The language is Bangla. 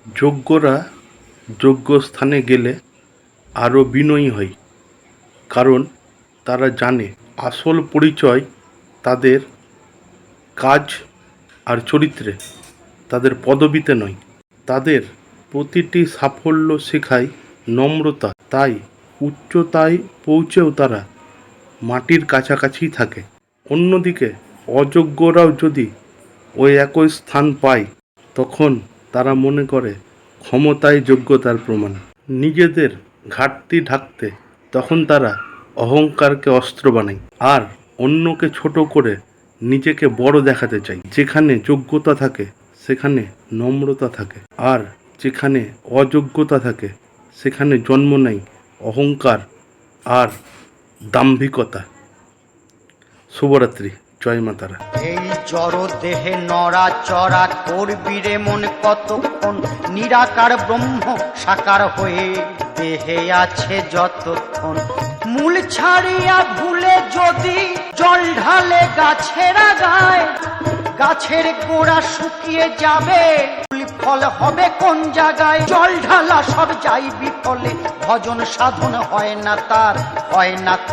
যোগ্যরা যোগ্য স্থানে গেলে আরও বিনয়ী হয়, কারণ তারা জানে আসল পরিচয় তাদের কাজ আর চরিত্রে, তাদের পদবিতে নয়। তাদের প্রতিটি সাফল্য শেখায় নম্রতা, তাই উচ্চতায় পৌঁছেও তারা মাটির কাছাকাছি থাকে। অন্যদিকে অযোগ্যরাও যদি ওই একই স্থান পায়, তখন তারা মনে করে ক্ষমতাই যোগ্যতার প্রমাণ। নিজেদের ঘাটতি ঢাকতে তখন তারা অহংকারকে অস্ত্র বানায়, আর অন্যকে ছোট করে নিজেকে বড় দেখাতে চায়। যেখানে যোগ্যতা থাকে সেখানে নম্রতা থাকে, আর যেখানে অযোগ্যতা থাকে সেখানে জন্ম নেয় অহংকার আর দাম্ভিকতা। শুভরাত্রি, জয় মা তারা। এই জড় দেহে নড়া চড়া করবি রে মন কতক্ষণ, নিরাকার ব্রহ্ম সাকার হয়ে দেহে আছে যতক্ষণ। মূল ছাড়িয়া ভুলে যদি জল ঢালে গাছের আগায়, গাছের গোড়া শুকিয়ে যাবে, ফল হবে কোন জায়গায়? জল ঢালা সব যাই বিফলে, ভজন সাধন হয় না তার, হয় না তার।